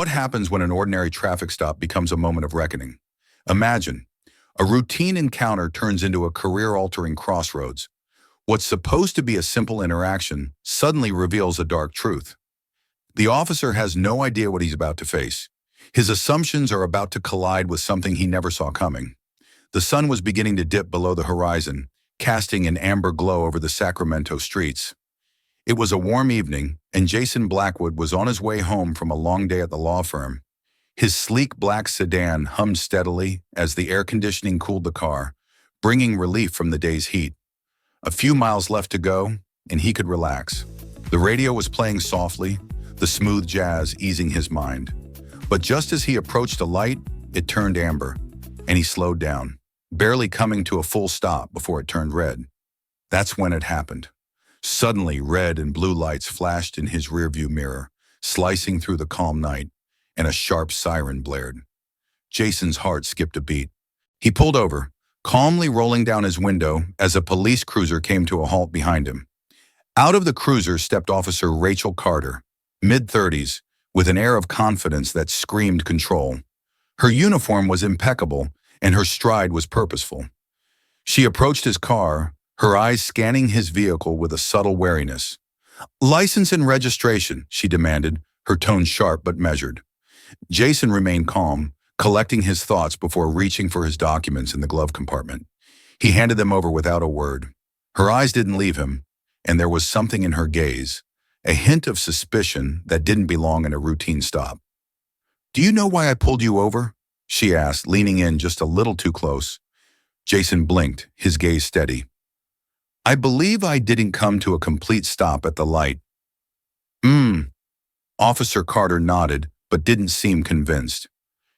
What happens when an ordinary traffic stop becomes a moment of reckoning? Imagine, a routine encounter turns into a career-altering crossroads. What's supposed to be a simple interaction suddenly reveals a dark truth. The officer has no idea what he's about to face. His assumptions are about to collide with something he never saw coming. The sun was beginning to dip below the horizon, casting an amber glow over the Sacramento streets. It was a warm evening, and Jason Blackwood was on his way home from a long day at the law firm. His sleek black sedan hummed steadily as the air conditioning cooled the car, bringing relief from the day's heat. A few miles left to go, and he could relax. The radio was playing softly, the smooth jazz easing his mind. But just as he approached a light, it turned amber, and he slowed down, barely coming to a full stop before it turned red. That's when it happened. Suddenly, red and blue lights flashed in his rearview mirror, slicing through the calm night, and a sharp siren blared. Jason's heart skipped a beat. He pulled over, calmly rolling down his window as a police cruiser came to a halt behind him. Out of the cruiser stepped Officer Rachel Carter, mid-30s, with an air of confidence that screamed control. Her uniform was impeccable, and her stride was purposeful. She approached his car, her eyes scanning his vehicle with a subtle wariness. "License and registration," she demanded, her tone sharp but measured. Jason remained calm, collecting his thoughts before reaching for his documents in the glove compartment. He handed them over without a word. Her eyes didn't leave him, and there was something in her gaze, a hint of suspicion that didn't belong in a routine stop. "Do you know why I pulled you over?" she asked, leaning in just a little too close. Jason blinked, his gaze steady. "I believe I didn't come to a complete stop at the light." Officer Carter nodded, but didn't seem convinced.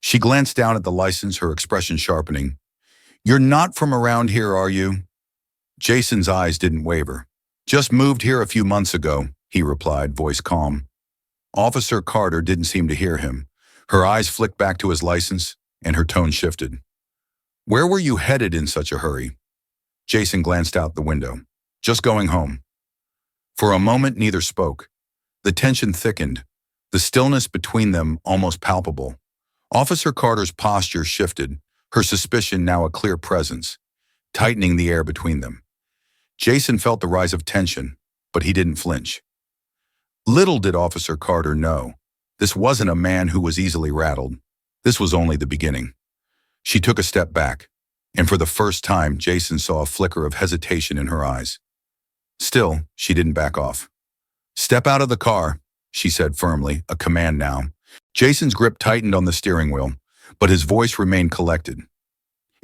She glanced down at the license, her expression sharpening. "You're not from around here, are you?" Jason's eyes didn't waver. "Just moved here a few months ago," he replied, voice calm. Officer Carter didn't seem to hear him. Her eyes flicked back to his license, and her tone shifted. "Where were you headed in such a hurry?" Jason glanced out the window. "Just going home." For a moment, neither spoke. The tension thickened, the stillness between them almost palpable. Officer Carter's posture shifted, her suspicion now a clear presence, tightening the air between them. Jason felt the rise of tension, but he didn't flinch. Little did Officer Carter know, this wasn't a man who was easily rattled. This was only the beginning. She took a step back, and for the first time, Jason saw a flicker of hesitation in her eyes. Still, she didn't back off. "Step out of the car," she said firmly, a command now. Jason's grip tightened on the steering wheel, but his voice remained collected.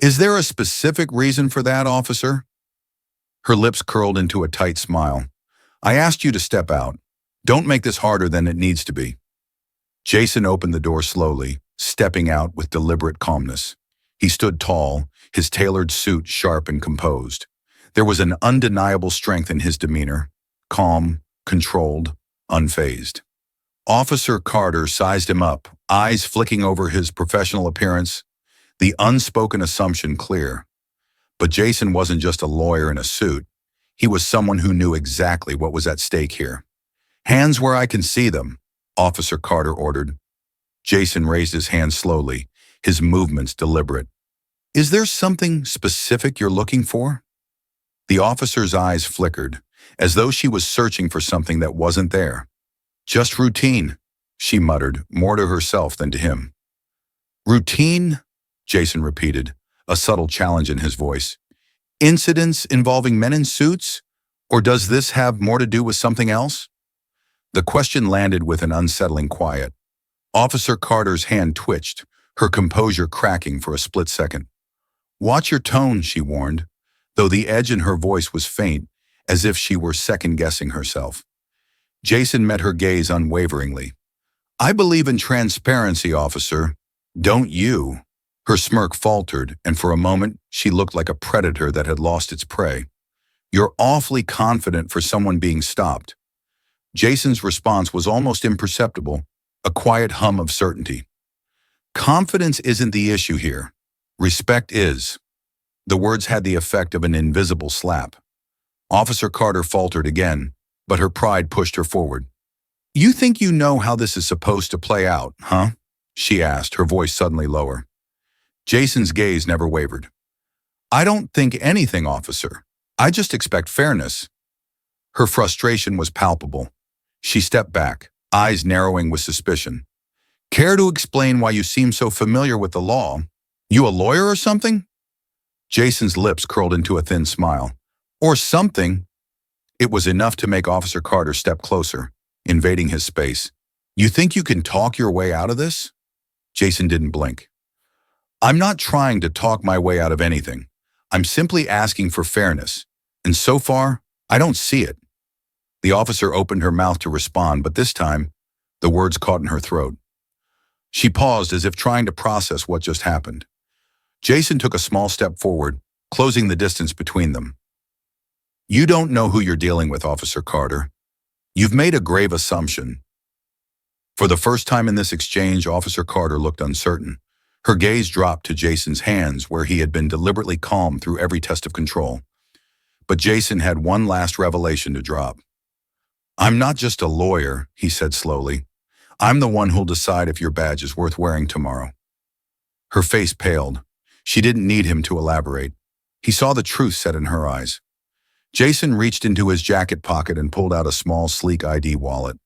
"Is there a specific reason for that, officer?" Her lips curled into a tight smile. "I asked you to step out. Don't make this harder than it needs to be." Jason opened the door slowly, stepping out with deliberate calmness. He stood tall, his tailored suit sharp and composed. There was an undeniable strength in his demeanor, calm, controlled, unfazed. Officer Carter sized him up, eyes flicking over his professional appearance, the unspoken assumption clear. But Jason wasn't just a lawyer in a suit. He was someone who knew exactly what was at stake here. "Hands where I can see them," Officer Carter ordered. Jason raised his hands slowly, his movements deliberate. "Is there something specific you're looking for?" The officer's eyes flickered, as though she was searching for something that wasn't there. "Just routine," she muttered, more to herself than to him. "Routine?" Jason repeated, a subtle challenge in his voice. "Incidents involving men in suits? Or does this have more to do with something else?" The question landed with an unsettling quiet. Officer Carter's hand twitched, her composure cracking for a split second. "Watch your tone," she warned, though the edge in her voice was faint, as if she were second-guessing herself. Jason met her gaze unwaveringly. "I believe in transparency, officer. Don't you?" Her smirk faltered, and for a moment, she looked like a predator that had lost its prey. "You're awfully confident for someone being stopped." Jason's response was almost imperceptible, a quiet hum of certainty. "Confidence isn't the issue here. Respect is." The words had the effect of an invisible slap. Officer Carter faltered again, but her pride pushed her forward. You think you know how this is supposed to play out, huh? She asked, her voice suddenly lower. Jason's gaze never wavered. I don't think anything, officer. I just expect fairness. Her frustration was palpable. She stepped back, eyes narrowing with suspicion. Care to explain why you seem so familiar with the law? You a lawyer or something? Jason's lips curled into a thin smile. Or something. It was enough to make Officer Carter step closer, invading his space. You think you can talk your way out of this? Jason didn't blink. I'm not trying to talk my way out of anything. I'm simply asking for fairness. And so far, I don't see it. The officer opened her mouth to respond, but this time, the words caught in her throat. She paused as if trying to process what just happened. Jason took a small step forward, closing the distance between them. You don't know who you're dealing with, Officer Carter. You've made a grave assumption. For the first time in this exchange, Officer Carter looked uncertain. Her gaze dropped to Jason's hands, where he had been deliberately calm through every test of control. But Jason had one last revelation to drop. I'm not just a lawyer, he said slowly. I'm the one who'll decide if your badge is worth wearing tomorrow. Her face paled. She didn't need him to elaborate. He saw the truth set in her eyes. Jason reached into his jacket pocket and pulled out a small, sleek ID wallet.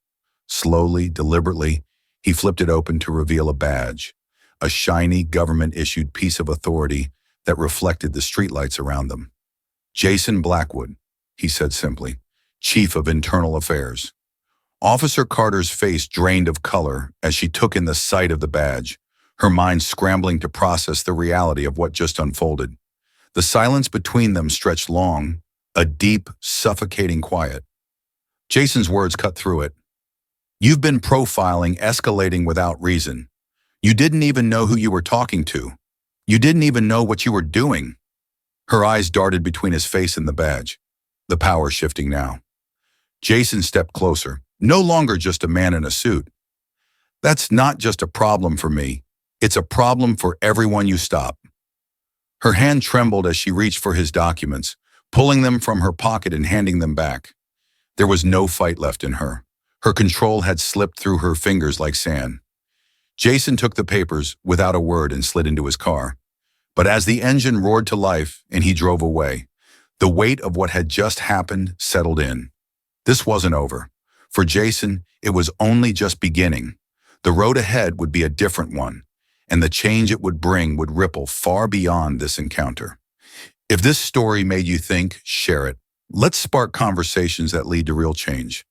Slowly, deliberately, he flipped it open to reveal a badge, a shiny, government-issued piece of authority that reflected the streetlights around them. Jason Blackwood, he said simply, Chief of Internal Affairs. Officer Carter's face drained of color as she took in the sight of the badge, her mind scrambling to process the reality of what just unfolded. The silence between them stretched long, a deep, suffocating quiet. Jason's words cut through it. You've been profiling, escalating without reason. You didn't even know who you were talking to. You didn't even know what you were doing. Her eyes darted between his face and the badge, the power shifting now. Jason stepped closer, no longer just a man in a suit. That's not just a problem for me. It's a problem for everyone you stop. Her hand trembled as she reached for his documents, pulling them from her pocket and handing them back. There was no fight left in her. Her control had slipped through her fingers like sand. Jason took the papers without a word and slid into his car. But as the engine roared to life and he drove away, the weight of what had just happened settled in. This wasn't over. For Jason, it was only just beginning. The road ahead would be a different one, and the change it would bring would ripple far beyond this encounter. If this story made you think, share it. Let's spark conversations that lead to real change.